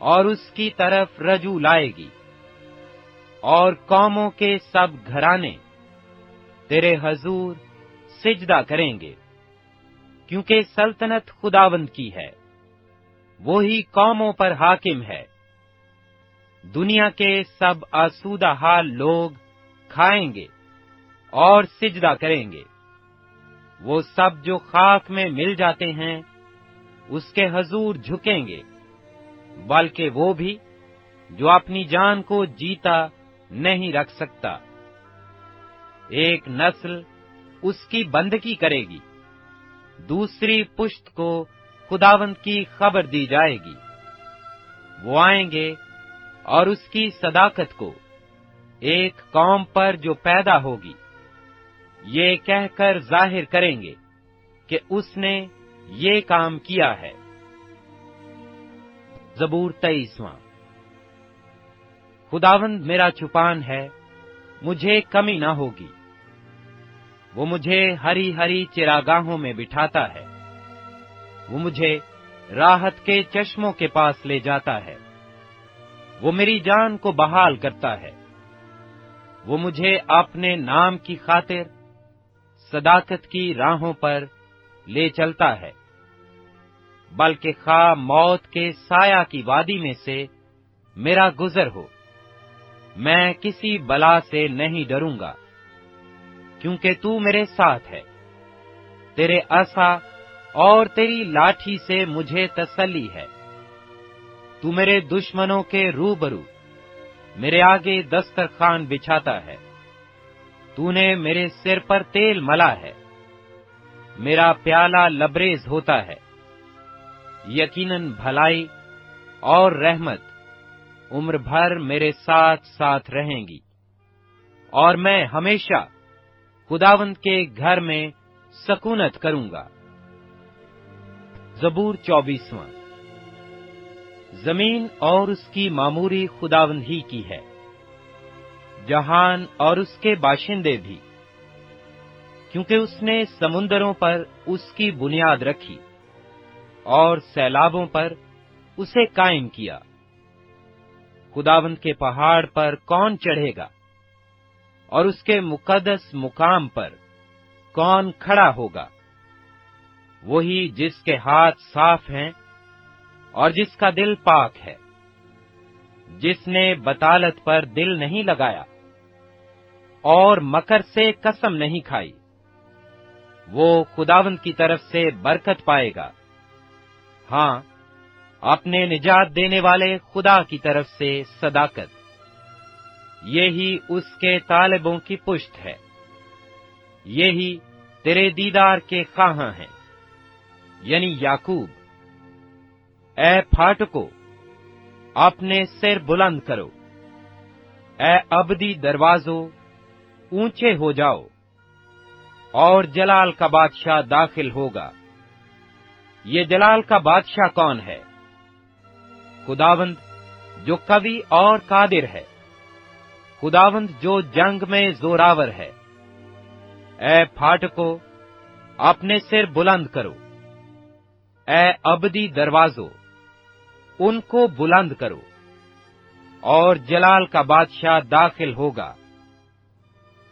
اور اس کی طرف رجوع لائے گی، اور قوموں کے سب گھرانے تیرے حضور سجدہ کریں گے، کیونکہ سلطنت خداوند کی ہے، وہی قوموں پر حاکم ہے۔ دنیا کے سب آسودہ حال لوگ کھائیں گے اور سجدہ کریں گے، وہ سب جو خاک میں مل جاتے ہیں اس کے حضور جھکیں گے، بلکہ وہ بھی جو اپنی جان کو جیتا نہیں رکھ سکتا۔ ایک نسل اس کی بندگی کرے گی، دوسری پشت کو خداوند کی خبر دی جائے گی۔ وہ آئیں گے اور اس کی صداقت کو ایک قوم پر جو پیدا ہوگی یہ کہہ کر ظاہر کریں گے کہ اس نے یہ کام کیا ہے۔ زبور 23۔ خداوند میرا چوپان ہے، مجھے کمی نہ ہوگی۔ وہ مجھے ہری ہری چراگاہوں میں بٹھاتا ہے، وہ مجھے راحت کے چشموں کے پاس لے جاتا ہے، وہ میری جان کو بحال کرتا ہے، وہ مجھے اپنے نام کی خاطر صداقت کی راہوں پر لے چلتا ہے، بلکہ خواہ موت کے سایہ کی وادی میں سے میرا گزر ہو، میں کسی بلا سے نہیں ڈروں گا، کیونکہ تو میرے ساتھ ہے۔ تیرے عصا اور تیری لاٹھی سے مجھے تسلی ہے۔ تو میرے دشمنوں کے روبرو میرے آگے دسترخوان بچھاتا ہے۔ تو نے میرے سر پر تیل ملا ہے، میرا پیالہ لبریز ہوتا ہے۔ یقیناً بھلائی اور رحمت عمر بھر میرے ساتھ ساتھ رہیں گی، اور میں ہمیشہ خداوند کے گھر میں سکونت کروں گا۔ زبور 24۔ زمین اور اس کی معموری خداوند ہی کی ہے، جہان اور اس کے باشندے بھی، کیونکہ اس نے سمندروں پر اس کی بنیاد رکھی اور سیلابوں پر اسے قائم کیا۔ خداوند کے پہاڑ پر کون چڑھے گا، اور اس کے مقدس مقام پر کون کھڑا ہوگا؟ وہی جس کے ہاتھ صاف ہیں اور جس کا دل پاک ہے، جس نے بطالت پر دل نہیں لگایا اور مکر سے قسم نہیں کھائی، وہ خداوند کی طرف سے برکت پائے گا، ہاں اپنے نجات دینے والے خدا کی طرف سے صداقت۔ یہی اس کے طالبوں کی پشت ہے، یہی تیرے دیدار کے خواہاں ہیں، یعنی یعقوب۔ اے پھاٹکو، اپنے سر بلند کرو، اے ابدی دروازو اونچے ہو جاؤ، اور جلال کا بادشاہ داخل ہوگا۔ یہ جلال کا بادشاہ کون ہے؟ خداوند جو قوی اور قادر ہے، خداوند جو جنگ میں زوراور ہے۔ اے پھاٹکو، اپنے سر بلند کرو، اے ابدی دروازو ان کو بلند کرو، اور جلال کا بادشاہ داخل ہوگا۔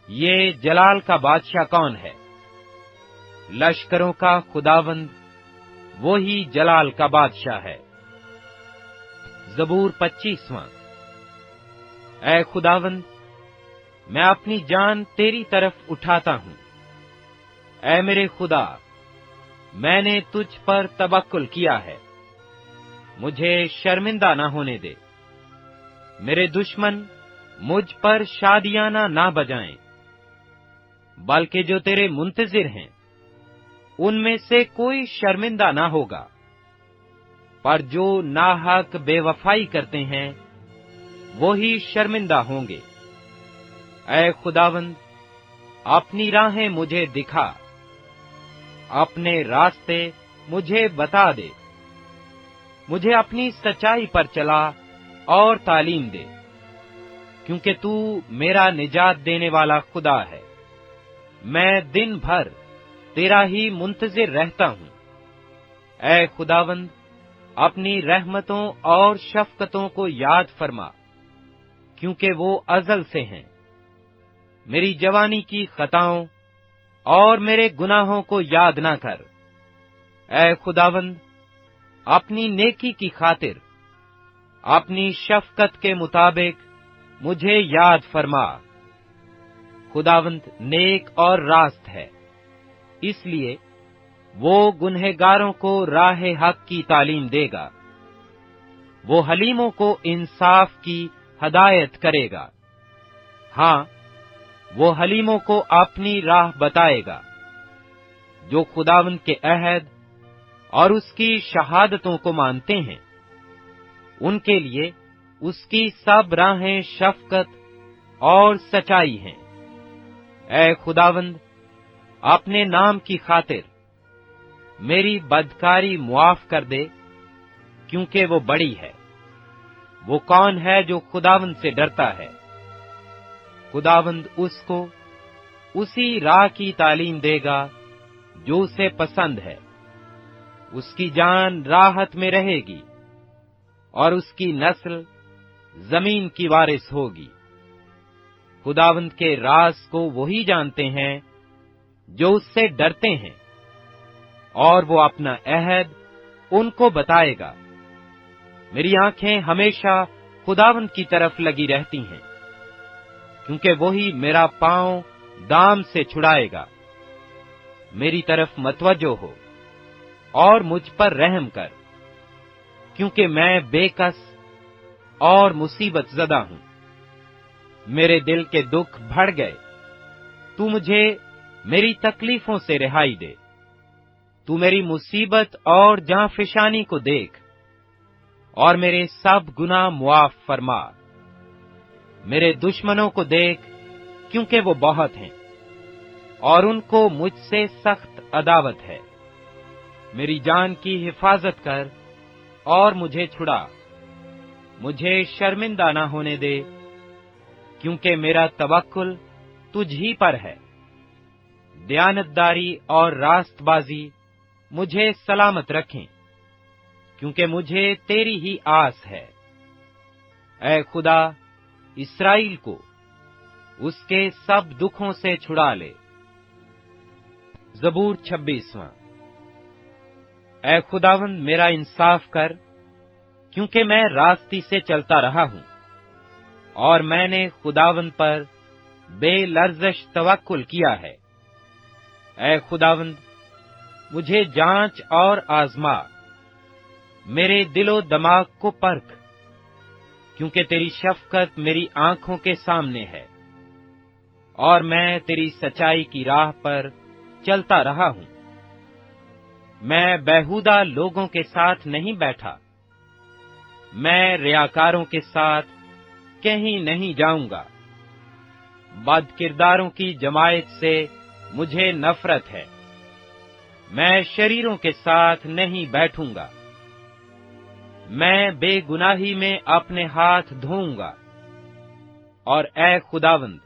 یہ جلال کا بادشاہ کون ہے؟ لشکروں کا خداوند، وہی جلال کا بادشاہ ہے۔ زبور 25۔ اے خداوند، میں اپنی جان تیری طرف اٹھاتا ہوں۔ اے میرے خدا، میں نے تجھ پر توکل کیا ہے، مجھے شرمندہ نہ ہونے دے۔ میرے دشمن مجھ پر شادیانہ نہ بجائیں، بلکہ جو تیرے منتظر ہیں ان میں سے کوئی شرمندہ نہ ہوگا۔ پر جو ناحق بے وفائی کرتے ہیں وہی شرمندہ ہوں گے۔ اے خداوند، اپنی راہیں مجھے دکھا، اپنے راستے مجھے بتا دے، مجھے اپنی سچائی پر چلا اور تعلیم دے، کیونکہ تو میرا نجات دینے والا خدا ہے۔ میں دن بھر تیرا ہی منتظر رہتا ہوں۔ اے خداوند، اپنی رحمتوں اور شفقتوں کو یاد فرما، کیونکہ وہ ازل سے ہیں۔ میری جوانی کی خطاؤں اور میرے گناہوں کو یاد نہ کر۔ اے خداوند، اپنی نیکی کی خاطر، اپنی شفقت کے مطابق مجھے یاد فرما۔ خداوند نیک اور راست ہے، اس لیے وہ گنہگاروں کو راہ حق کی تعلیم دے گا۔ وہ حلیموں کو انصاف کی ہدایت کرے گا۔ ہاں، وہ حلیموں کو اپنی راہ بتائے گا۔ جو خداوند کے عہد اور اس کی شہادتوں کو مانتے ہیں، ان کے لیے اس کی سب راہیں شفقت اور سچائی ہیں۔ اے خداوند، اپنے نام کی خاطر میری بدکاری معاف کر دے، کیونکہ وہ بڑی ہے۔ وہ کون ہے جو خداوند سے ڈرتا ہے؟ خداوند اس کو اسی راہ کی تعلیم دے گا جو اسے پسند ہے۔ اس کی جان راحت میں رہے گی، اور اس کی نسل زمین کی وارث ہوگی۔ خداوند کے راز کو وہی جانتے ہیں جو اس سے ڈرتے ہیں، اور وہ اپنا عہد ان کو بتائے گا۔ میری آنکھیں ہمیشہ خداوند کی طرف لگی رہتی ہیں، کیونکہ وہی میرا پاؤں دام سے چھڑائے گا۔ میری طرف متوجہ ہو اور مجھ پر رحم کر، کیونکہ میں بے کس اور مصیبت زدہ ہوں۔ میرے دل کے دکھ بڑھ گئے۔ تو مجھے میری تکلیفوں سے رہائی دے۔ تو میری مصیبت اور جاں فشانی کو دیکھ، اور میرے سب گناہ معاف فرما۔ میرے دشمنوں کو دیکھ، کیونکہ وہ بہت ہیں، اور ان کو مجھ سے سخت عداوت ہے۔ میری جان کی حفاظت کر اور مجھے چھڑا۔ مجھے شرمندہ نہ ہونے دے، کیونکہ میرا توکل تجھ ہی پر ہے۔ دیانتداری اور راست بازی مجھے سلامت رکھیں، کیونکہ مجھے تیری ہی آس ہے۔ اے خدا، اسرائیل کو اس کے سب دکھوں سے چھڑا لے۔ زبور 26۔ اے خداوند، میرا انصاف کر، کیونکہ میں راستی سے چلتا رہا ہوں، اور میں نے خداوند پر بے لرزش توکل کیا ہے۔ اے خداوند، مجھے جانچ اور آزما، میرے دل و دماغ کو پرکھ، کیونکہ تیری شفقت میری آنکھوں کے سامنے ہے، اور میں تیری سچائی کی راہ پر چلتا رہا ہوں۔ میں بیہودہ لوگوں کے ساتھ نہیں بیٹھا، میں ریاکاروں کے ساتھ کہیں نہیں جاؤں گا۔ بد کرداروں کی جماعت سے مجھے نفرت ہے، میں شریروں کے ساتھ نہیں بیٹھوں گا۔ میں بے گناہی میں اپنے ہاتھ دھوؤں گا، اور اے خداوند،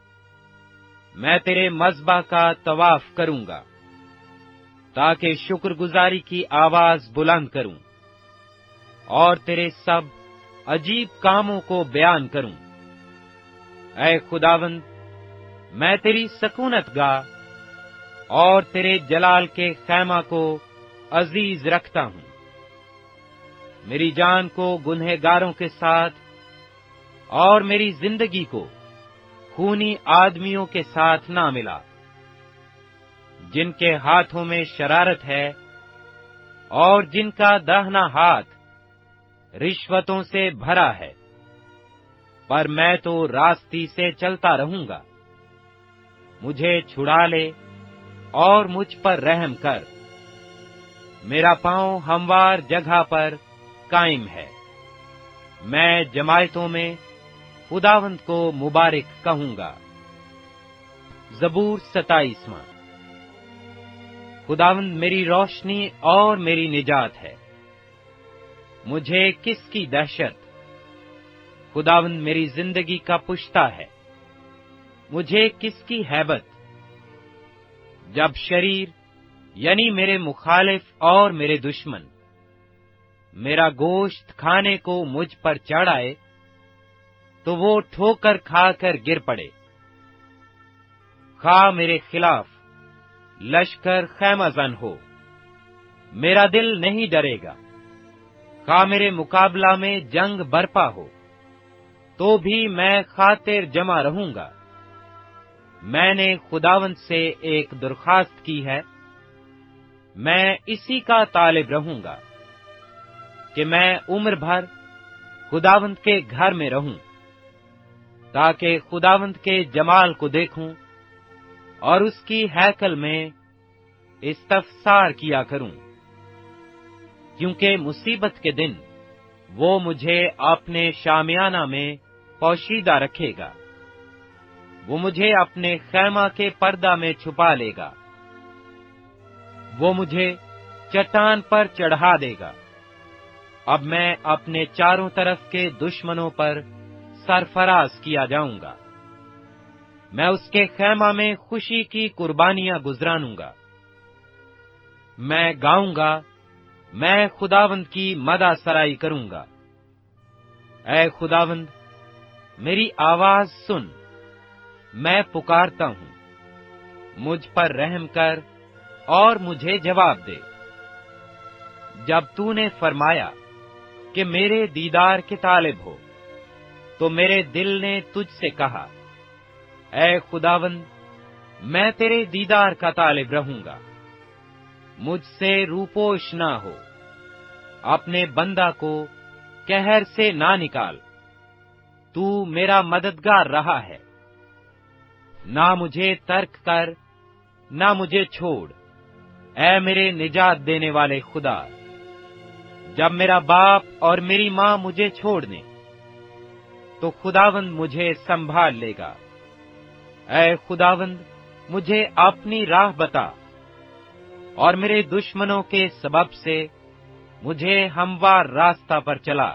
میں تیرے مذبح کا طواف کروں گا، تاکہ شکر گزاری کی آواز بلند کروں، اور تیرے سب عجیب کاموں کو بیان کروں۔ اے خداوند، میں تیری سکونت گاہ اور تیرے جلال کے خیمہ کو عزیز رکھتا ہوں۔ میری جان کو گنہگاروں کے ساتھ اور میری زندگی کو خونی آدمیوں کے ساتھ نہ ملا، جن کے ہاتھوں میں شرارت ہے اور جن کا داہنا ہاتھ رشوتوں سے بھرا ہے۔ پر میں تو راستی سے چلتا رہوں گا۔ مجھے چھڑا لے اور مجھ پر رحم کر۔ میرا پاؤں ہموار جگہ پر قائم ہے۔ میں جماعتوں میں خداوند کو مبارک کہوں گا۔ زبور 27۔ خداوند میری روشنی اور میری نجات ہے، مجھے کس کی دہشت؟ خداوند میری زندگی کا پشتا ہے، مجھے کس کی ہیبت؟ جب شریر یعنی میرے مخالف اور میرے دشمن میرا گوشت کھانے کو مجھ پر چڑھ آئے تو وہ ٹھوکر کھا کر گر پڑے۔ خواہ میرے خلاف لشکر خیمہ زن ہو، میرا دل نہیں ڈرے گا۔ خواہ میرے مقابلہ میں جنگ برپا ہو، تو بھی میں خاطر جمع رہوں گا۔ میں نے خداوند سے ایک درخواست کی ہے، میں اسی کا طالب رہوں گا کہ میں عمر بھر خداوند کے گھر میں رہوں، تاکہ خداوند کے جمال کو دیکھوں اور اس کی ہیکل میں استفسار کیا کروں، کیونکہ مصیبت کے دن وہ مجھے اپنے شامیانہ میں پوشیدہ رکھے گا، وہ مجھے اپنے خیمہ کے پردہ میں چھپا لے گا، وہ مجھے چٹان پر چڑھا دے گا۔ اب میں اپنے چاروں طرف کے دشمنوں پر سرفراز کیا جاؤں گا، میں اس کے خیمہ میں خوشی کی قربانیاں گزرانوں گا۔ میں گاؤں گا، میں خداوند کی مدح سرائی کروں گا۔ اے خداوند، میری آواز سن، میں پکارتا ہوں، مجھ پر رحم کر اور مجھے جواب دے۔ جب تو نے فرمایا کہ میرے دیدار کے طالب ہو، تو میرے دل نے تجھ سے کہا، اے خداوند، میں تیرے دیدار کا طالب رہوں گا۔ مجھ سے روپوش نہ ہو، اپنے بندہ کو قہر سے نہ نکال۔ تو میرا مددگار رہا ہے، نہ مجھے ترک کر نہ مجھے چھوڑ، اے میرے نجات دینے والے خدا۔ جب میرا باپ اور میری ماں مجھے چھوڑ دیں، تو خداوند مجھے سنبھال لے گا۔ اے خداوند، مجھے اپنی راہ بتا، اور میرے دشمنوں کے سبب سے مجھے ہموار راستہ پر چلا۔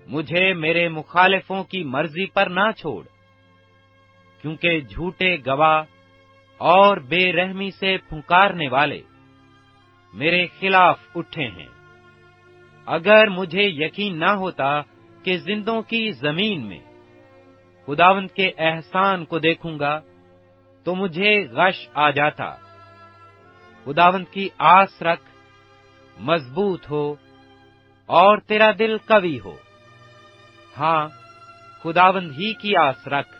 مجھے میرے مخالفوں کی مرضی پر نہ چھوڑ، کیونکہ جھوٹے گواہ اور بے رحمی سے پھنکارنے والے میرے خلاف اٹھے ہیں۔ اگر مجھے یقین نہ ہوتا کہ زندوں کی زمین میں خداوند کے احسان کو دیکھوں گا، تو مجھے غش آ جاتا۔ خداوند کی آس رکھ، مضبوط ہو، اور تیرا دل قوی ہو۔ ہاں، خداوند ہی کی آس رکھ،